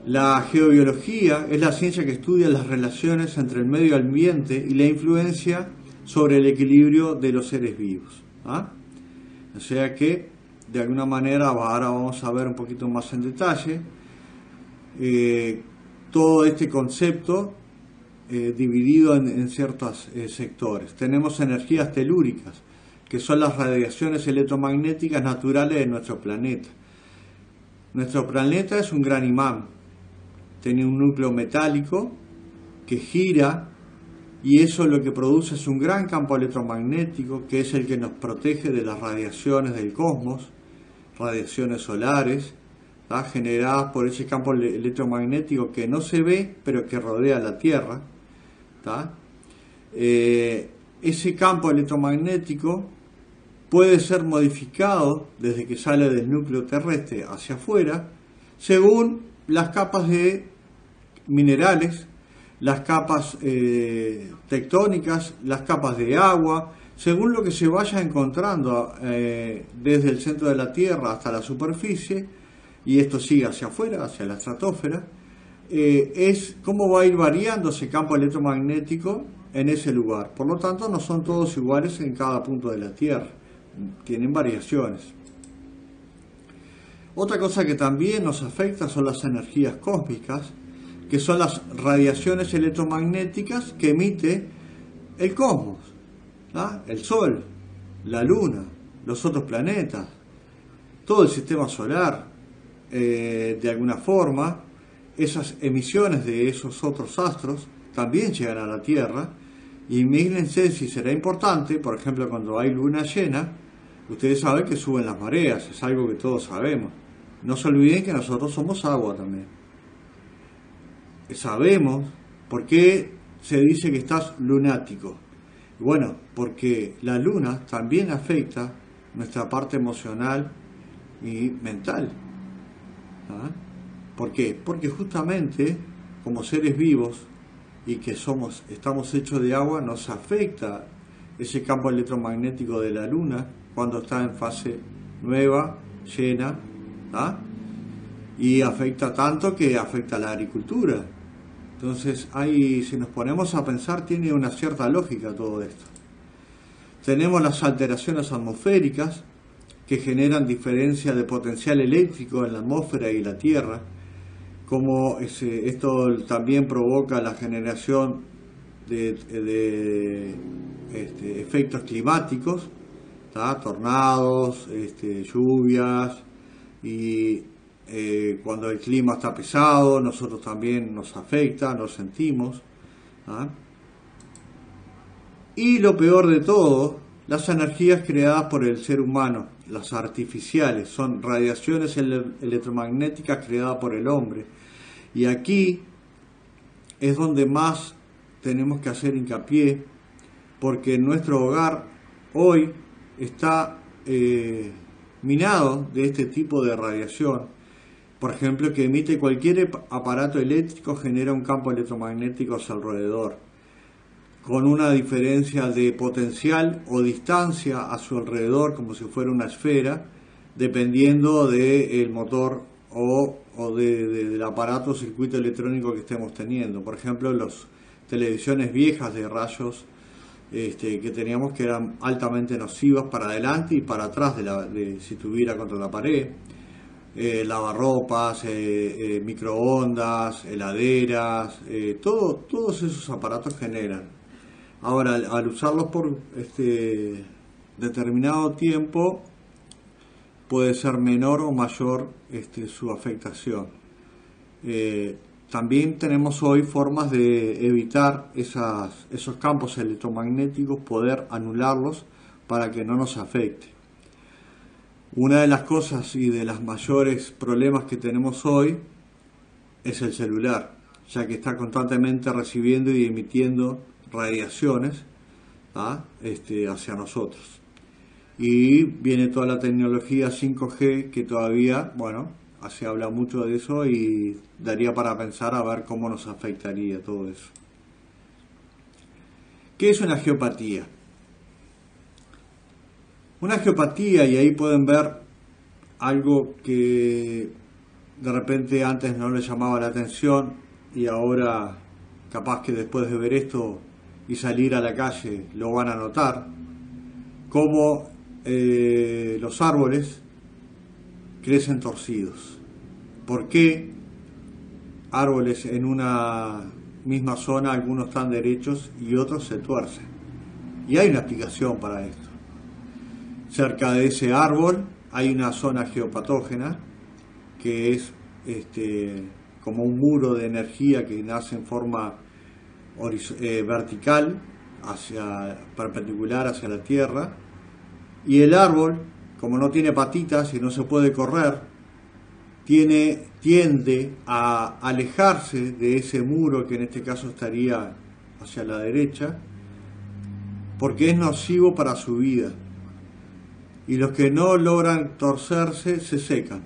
La geobiología es la ciencia que estudia las relaciones entre el medio ambiente y la influencia sobre el equilibrio de los seres vivos. O sea que, de alguna manera, ahora vamos a ver un poquito más en detalle todo este concepto dividido en ciertos sectores. Tenemos energías telúricas, que son las radiaciones electromagnéticas naturales de nuestro planeta. Nuestro planeta es un gran imán. Tiene un núcleo metálico que gira y eso lo que produce es un gran campo electromagnético que es el que nos protege de las radiaciones del cosmos, radiaciones solares, generadas por ese campo electromagnético que no se ve pero que rodea la Tierra. Ese campo electromagnético puede ser modificado desde que sale del núcleo terrestre hacia afuera según las capas de minerales, las capas tectónicas, las capas de agua, según lo que se vaya encontrando desde el centro de la Tierra hasta la superficie, y esto sigue hacia afuera, hacia la estratosfera, es cómo va a ir variando ese campo electromagnético en ese lugar. Por lo tanto, no son todos iguales en cada punto de la Tierra, tienen variaciones. Otra cosa que también nos afecta son las energías cósmicas, que son las radiaciones electromagnéticas que emite el cosmos, el Sol, la Luna, los otros planetas, todo el sistema solar. De alguna forma, esas emisiones de esos otros astros también llegan a la Tierra, y imagínense si será importante, por ejemplo, cuando hay luna llena, ustedes saben que suben las mareas, es algo que todos sabemos. No se olviden que nosotros somos agua también. Sabemos por qué se dice que estás lunático. Bueno, porque la luna también afecta nuestra parte emocional y mental. ¿Por qué? Porque justamente como seres vivos y que estamos hechos de agua, nos afecta ese campo electromagnético de la luna cuando está en fase nueva, llena, y afecta tanto que afecta a la agricultura. Entonces, si nos ponemos a pensar, tiene una cierta lógica todo esto. Tenemos las alteraciones atmosféricas, que generan diferencia de potencial eléctrico en la atmósfera y la Tierra, como esto también provoca la generación de efectos climáticos, ¿tá? Tornados, lluvias, y cuando el clima está pesado, nosotros también nos afecta, nos sentimos, ¿tá? Y lo peor de todo, las energías creadas por el ser humano, las artificiales, son radiaciones electromagnéticas creadas por el hombre. Y aquí es donde más tenemos que hacer hincapié, porque nuestro hogar hoy está minado de este tipo de radiación. Por ejemplo, que emite cualquier aparato eléctrico genera un campo electromagnético a su alrededor, con una diferencia de potencial o distancia a su alrededor, como si fuera una esfera, dependiendo del motor o del aparato o circuito electrónico que estemos teniendo. Por ejemplo, las televisiones viejas de rayos que teníamos, que eran altamente nocivas para adelante y para atrás si estuviera contra la pared. Lavarropas, microondas, heladeras, todos esos aparatos generan. Ahora, al usarlos por determinado tiempo, puede ser menor o mayor su afectación. También tenemos hoy formas de evitar esos campos electromagnéticos, poder anularlos para que no nos afecte. Una de las cosas y de los mayores problemas que tenemos hoy es el celular, ya que está constantemente recibiendo y emitiendo radiaciones hacia nosotros. Y viene toda la tecnología 5G que todavía, bueno, se habla mucho de eso y daría para pensar a ver cómo nos afectaría todo eso. ¿Qué es una geopatía? Una geopatía, y ahí pueden ver algo que de repente antes no les llamaba la atención y ahora capaz que después de ver esto y salir a la calle lo van a notar, como los árboles crecen torcidos. ¿Por qué árboles en una misma zona, algunos están derechos y otros se tuercen? Y hay una explicación para esto. Cerca de ese árbol hay una zona geopatógena que es como un muro de energía que nace en forma vertical, perpendicular hacia la Tierra, y el árbol, como no tiene patitas y no se puede correr, tiende a alejarse de ese muro, que en este caso estaría hacia la derecha, porque es nocivo para su vida. Y los que no logran torcerse se secan.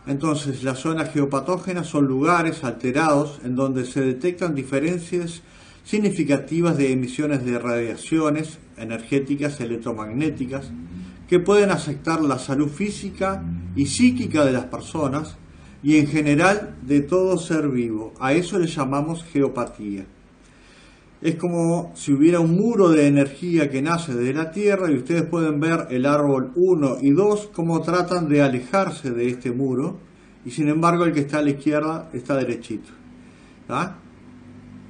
Entonces, las zonas geopatógenas son lugares alterados en donde se detectan diferencias significativas de emisiones de radiaciones energéticas electromagnéticas que pueden afectar la salud física y psíquica de las personas y en general de todo ser vivo. A eso le llamamos geopatía. Es como si hubiera un muro de energía que nace de la Tierra, y ustedes pueden ver el árbol 1 y 2 cómo tratan de alejarse de este muro, y sin embargo el que está a la izquierda está derechito.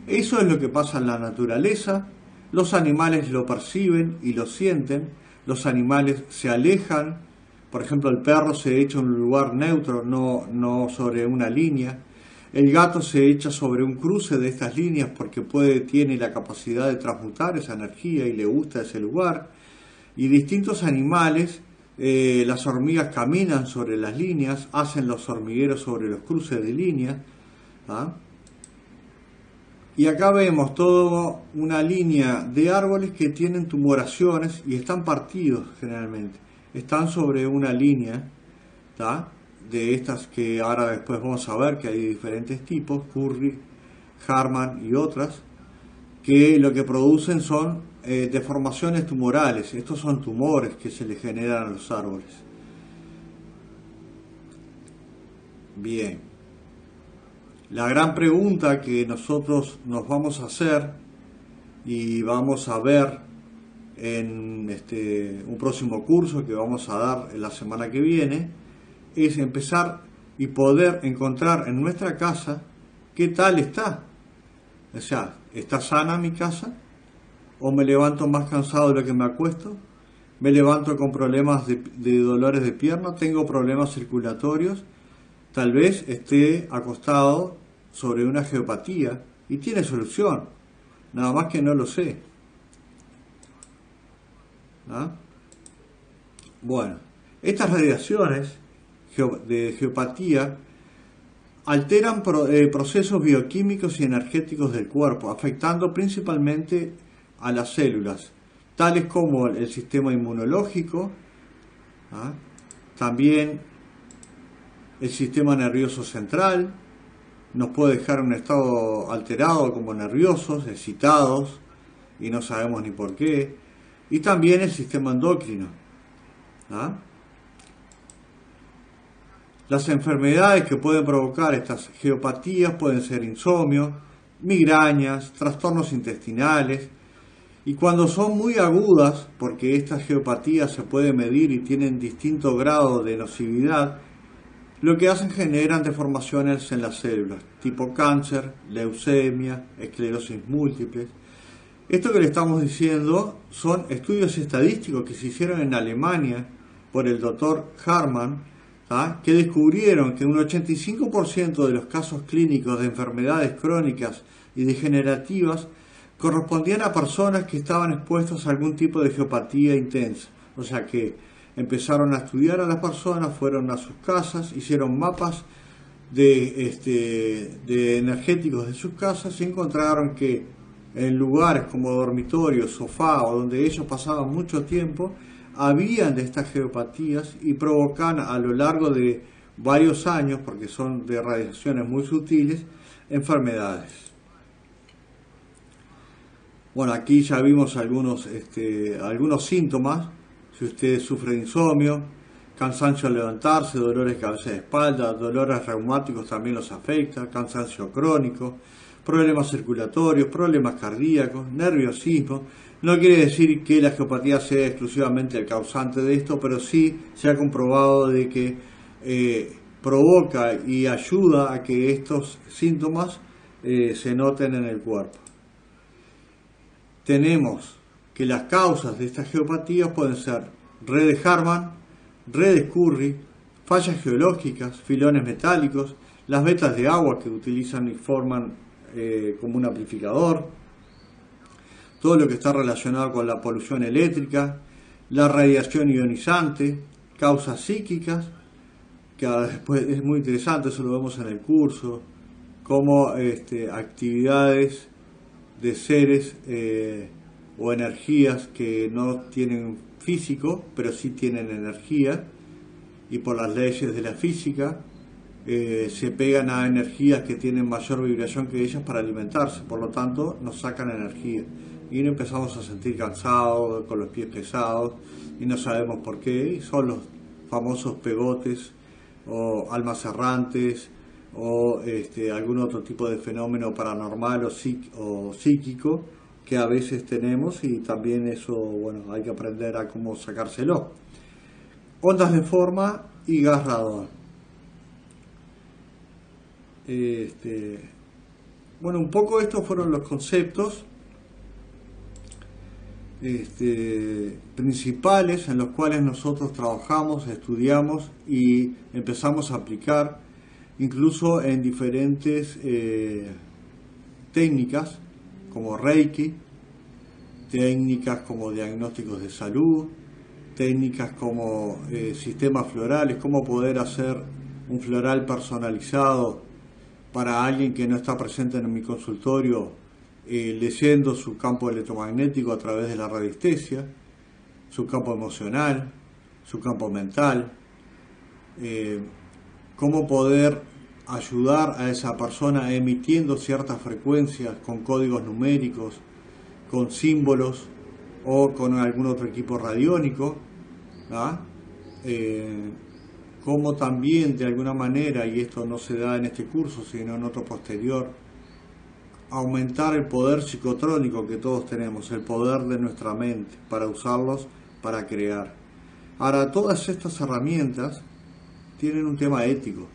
Eso es lo que pasa en la naturaleza. Los animales lo perciben y lo sienten. Los animales se alejan. Por ejemplo, el perro se echa en un lugar neutro, no sobre una línea. El gato se echa sobre un cruce de estas líneas porque tiene la capacidad de transmutar esa energía y le gusta ese lugar. Y distintos animales, las hormigas caminan sobre las líneas, hacen los hormigueros sobre los cruces de líneas. Y acá vemos toda una línea de árboles que tienen tumoraciones y están partidos generalmente. Están sobre una línea, de estas que ahora después vamos a ver que hay diferentes tipos, Curry, Harman y otras, que lo que producen son deformaciones tumorales. Estos son tumores que se le generan a los árboles. Bien. La gran pregunta que nosotros nos vamos a hacer y vamos a ver en un próximo curso que vamos a dar la semana que viene, es empezar y poder encontrar en nuestra casa qué tal está. O sea, ¿está sana mi casa? ¿O me levanto más cansado de lo que me acuesto? ¿Me levanto con problemas de dolores de pierna? ¿Tengo problemas circulatorios? Tal vez esté acostado sobre una geopatía y tiene solución, nada más que no lo sé. ¿Ah? Bueno, estas radiaciones de geopatía alteran procesos bioquímicos y energéticos del cuerpo, afectando principalmente a las células, tales como el sistema inmunológico, ¿ah? También el sistema nervioso central. Nos puede dejar en un estado alterado, como nerviosos, excitados, y no sabemos ni por qué. Y también el sistema endocrino. ¿Ah? Las enfermedades que pueden provocar estas geopatías pueden ser insomnio, migrañas, trastornos intestinales, y cuando son muy agudas, porque estas geopatías se pueden medir y tienen distinto grado de nocividad, lo que hacen generan deformaciones en las células, tipo cáncer, leucemia, esclerosis múltiple. Esto que le estamos diciendo son estudios estadísticos que se hicieron en Alemania por el doctor Hartmann, que descubrieron que un 85% de los casos clínicos de enfermedades crónicas y degenerativas correspondían a personas que estaban expuestas a algún tipo de geopatía intensa. O sea que empezaron a estudiar a las personas, fueron a sus casas, hicieron mapas de energéticos de sus casas y encontraron que en lugares como dormitorios, sofá o donde ellos pasaban mucho tiempo, habían de estas geopatías y provocan a lo largo de varios años, porque son de radiaciones muy sutiles, enfermedades. Bueno, aquí ya vimos algunos síntomas. Si usted sufre de insomnio, cansancio al levantarse, dolores de cabeza y espalda, dolores reumáticos también los afecta, cansancio crónico, problemas circulatorios, problemas cardíacos, nerviosismo. No quiere decir que la geopatía sea exclusivamente el causante de esto, pero sí se ha comprobado de que provoca y ayuda a que estos síntomas se noten en el cuerpo. Tenemos que las causas de estas geopatías pueden ser redes Hartmann, redes Curry, fallas geológicas, filones metálicos, las vetas de agua que utilizan y forman como un amplificador, todo lo que está relacionado con la polución eléctrica, la radiación ionizante, causas psíquicas, que después es muy interesante, eso lo vemos en el curso, como actividades de seres o energías que no tienen físico, pero sí tienen energía, y por las leyes de la física se pegan a energías que tienen mayor vibración que ellas para alimentarse, por lo tanto nos sacan energía y nos empezamos a sentir cansados, con los pies pesados y no sabemos por qué, y son los famosos pegotes o almas errantes o algún otro tipo de fenómeno paranormal o psíquico que a veces tenemos, y también eso, bueno, hay que aprender a cómo sacárselo. Ondas de forma y gas radón. Bueno, un poco estos fueron los conceptos principales en los cuales nosotros trabajamos, estudiamos y empezamos a aplicar, incluso en diferentes técnicas como Reiki, técnicas como diagnósticos de salud, técnicas como sistemas florales, cómo poder hacer un floral personalizado para alguien que no está presente en mi consultorio, leyendo su campo electromagnético a través de la radiestesia, su campo emocional, su campo mental, cómo poder ayudar a esa persona emitiendo ciertas frecuencias con códigos numéricos, con símbolos o con algún otro equipo radiónico, como también de alguna manera, y esto no se da en este curso sino en otro posterior, aumentar el poder psicotrónico que todos tenemos, el poder de nuestra mente, para usarlos para crear. Ahora, todas estas herramientas tienen un tema ético.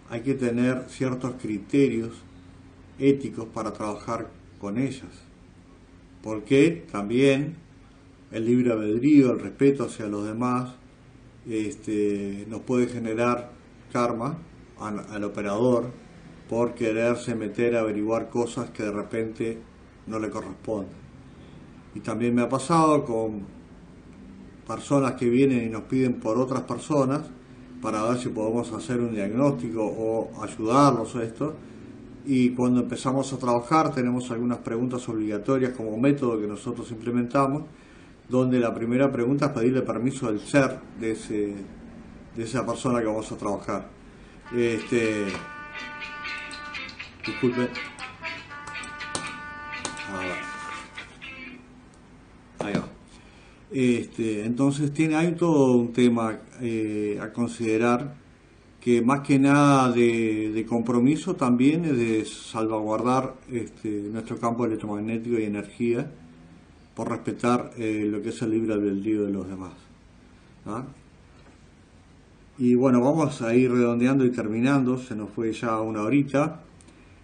Hay que tener ciertos criterios éticos para trabajar con ellas. Porque también el libre albedrío, el respeto hacia los demás, nos puede generar karma al operador por quererse meter a averiguar cosas que de repente no le corresponden. Y también me ha pasado con personas que vienen y nos piden por otras personas para ver si podemos hacer un diagnóstico o ayudarlos a esto. Y cuando empezamos a trabajar tenemos algunas preguntas obligatorias como método que nosotros implementamos, donde la primera pregunta es pedirle permiso del ser de esa persona que vamos a trabajar. Disculpe. Ahí va. Entonces hay todo un tema a considerar, que más que nada de compromiso también es de salvaguardar nuestro campo electromagnético y energía por respetar lo que es el libre albedrío de los demás. ¿Ah? Y bueno, vamos a ir redondeando y terminando, se nos fue ya una horita.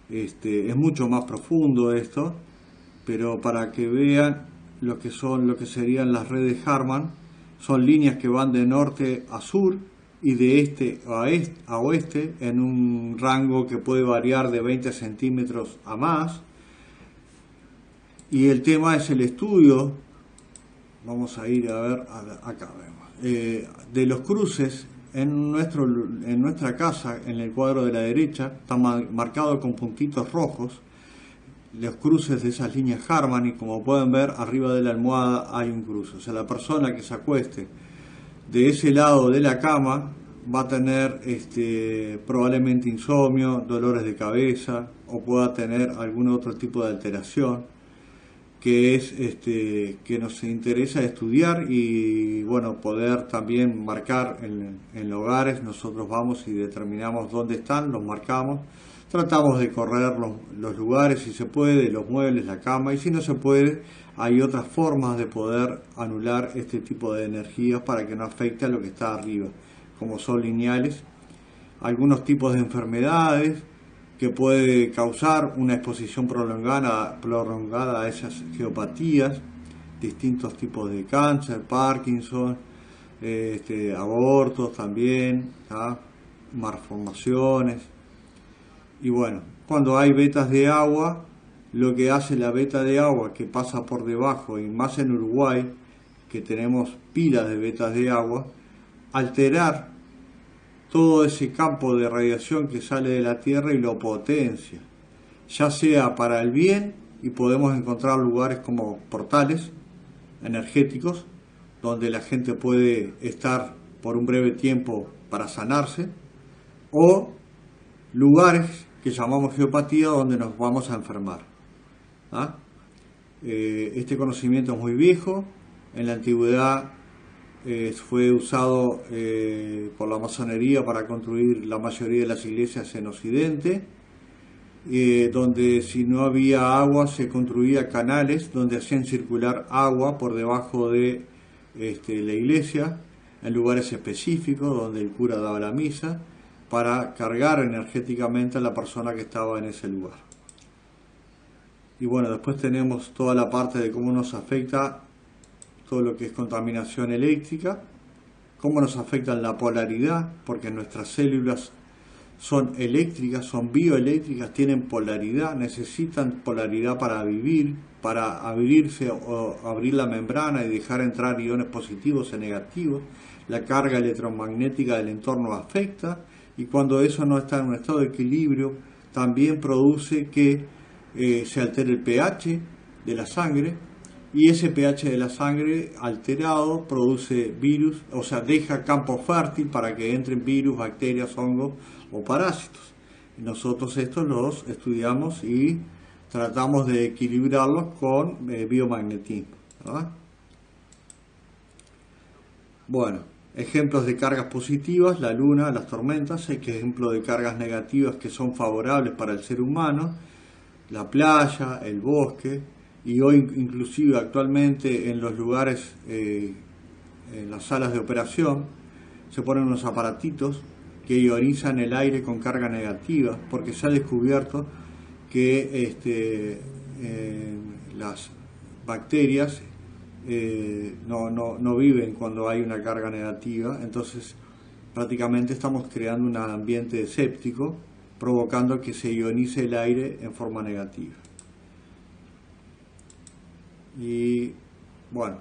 Es mucho más profundo esto, pero para que vean lo que serían las redes Harman, son líneas que van de norte a sur y de este a oeste en un rango que puede variar de 20 centímetros a más. Y el tema es el estudio, vamos a ir a ver, acá vemos, de los cruces en nuestra casa, en el cuadro de la derecha, está marcado con puntitos rojos, los cruces de esas líneas Harman, y como pueden ver, arriba de la almohada hay un cruce. O sea, la persona que se acueste de ese lado de la cama va a tener probablemente insomnio, dolores de cabeza, o pueda tener algún otro tipo de alteración que es que nos interesa estudiar y bueno, poder también marcar en hogares. Nosotros vamos y determinamos dónde están, los marcamos, tratamos de correr los lugares si se puede, los muebles, la cama, y si no se puede, hay otras formas de poder anular este tipo de energías para que no afecte a lo que está arriba, como son lineales, algunos tipos de enfermedades que puede causar una exposición prolongada a esas geopatías, distintos tipos de cáncer, Parkinson, abortos también, malformaciones. Y bueno, cuando hay vetas de agua, lo que hace la veta de agua que pasa por debajo, y más en Uruguay, que tenemos pilas de vetas de agua, alterar todo ese campo de radiación que sale de la Tierra y lo potencia, ya sea para el bien, y podemos encontrar lugares como portales energéticos, donde la gente puede estar por un breve tiempo para sanarse, o lugares que llamamos geopatía, donde nos vamos a enfermar. Este conocimiento es muy viejo, en la antigüedad fue usado por la masonería para construir la mayoría de las iglesias en Occidente, donde si no había agua se construía canales donde hacían circular agua por debajo de la iglesia, en lugares específicos donde el cura daba la misa, para cargar energéticamente a la persona que estaba en ese lugar. Y bueno, después tenemos toda la parte de cómo nos afecta todo lo que es contaminación eléctrica, cómo nos afecta la polaridad, porque nuestras células son eléctricas, son bioeléctricas, tienen polaridad, necesitan polaridad para vivir, para abrirse o abrir la membrana y dejar entrar iones positivos y negativos. La carga electromagnética del entorno afecta, y cuando eso no está en un estado de equilibrio, también produce que se altere el pH de la sangre, y ese pH de la sangre alterado produce virus, o sea, deja campo fértil para que entren virus, bacterias, hongos o parásitos. Nosotros estos los estudiamos y tratamos de equilibrarlos con biomagnetismo, ¿verdad? Bueno, ejemplos de cargas positivas: la luna, las tormentas. Ejemplos de cargas negativas que son favorables para el ser humano: la playa, el bosque, y hoy inclusive actualmente en los lugares, en las salas de operación, se ponen unos aparatitos que ionizan el aire con carga negativa, porque se ha descubierto que las bacterias no viven cuando hay una carga negativa, entonces prácticamente estamos creando un ambiente escéptico, provocando que se ionice el aire en forma negativa. Y bueno,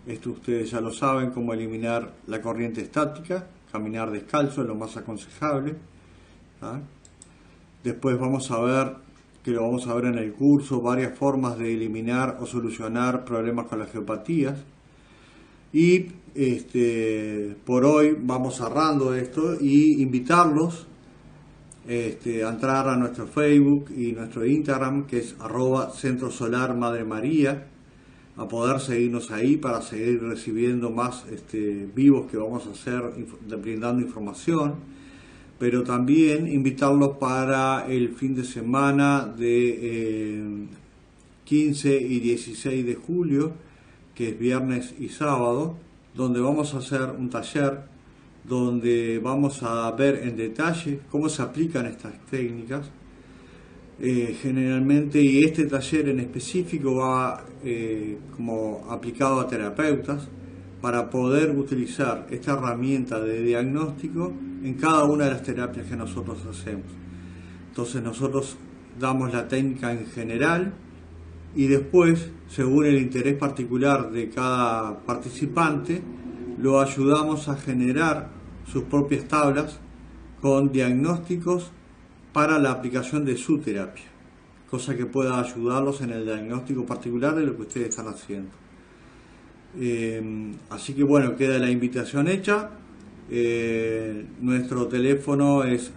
esto ustedes ya lo saben, cómo eliminar la corriente estática. Caminar descalzo es lo más aconsejable. Después vamos a ver, que lo vamos a ver en el curso, varias formas de eliminar o solucionar problemas con las geopatías. Y por hoy vamos cerrando esto y invitarlos a entrar a nuestro Facebook y nuestro Instagram, que es @Centro Solar Madre María, a poder seguirnos ahí para seguir recibiendo más vivos que vamos a hacer brindando información, pero también invitarlos para el fin de semana de 15 y 16 de julio, que es viernes y sábado, donde vamos a hacer un taller donde vamos a ver en detalle cómo se aplican estas técnicas. Generalmente, y este taller en específico va como aplicado a terapeutas para poder utilizar esta herramienta de diagnóstico en cada una de las terapias que nosotros hacemos. Entonces nosotros damos la técnica en general y después, según el interés particular de cada participante, lo ayudamos a generar sus propias tablas con diagnósticos para la aplicación de su terapia, cosa que pueda ayudarlos en el diagnóstico particular de lo que ustedes están haciendo. Así que bueno, queda la invitación hecha. Nuestro teléfono es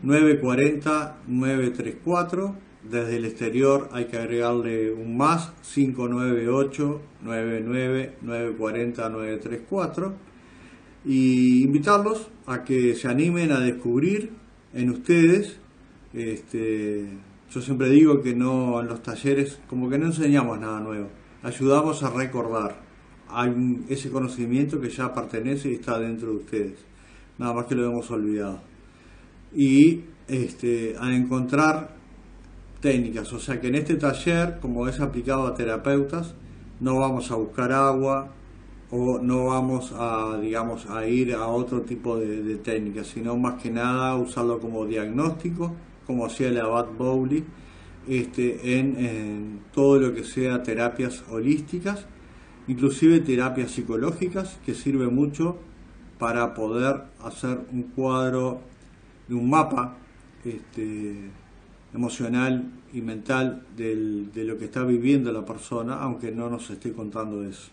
099-940-934. Desde el exterior hay que agregarle un más, 598-99-940-934. Y invitarlos a que se animen a descubrir en ustedes. Yo siempre digo que no, en los talleres como que no enseñamos nada nuevo, ayudamos a recordar. Hay ese conocimiento que ya pertenece y está dentro de ustedes, nada más que lo hemos olvidado. Y a encontrar técnicas, o sea que en este taller, como es aplicado a terapeutas, no vamos a buscar agua o no vamos a, digamos, a ir a otro tipo de técnicas, sino más que nada usarlo como diagnóstico, como hacía el Abad Bowley, en todo lo que sea terapias holísticas, inclusive terapias psicológicas, que sirve mucho para poder hacer un cuadro, un mapa emocional y mental de lo que está viviendo la persona, aunque no nos esté contando eso.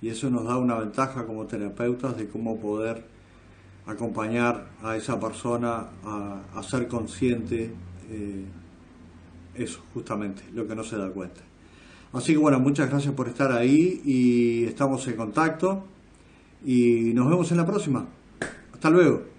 Y eso nos da una ventaja como terapeutas de cómo poder acompañar a esa persona a ser consciente, eso justamente, lo que no se da cuenta. Así que bueno, muchas gracias por estar ahí y estamos en contacto y nos vemos en la próxima. Hasta luego.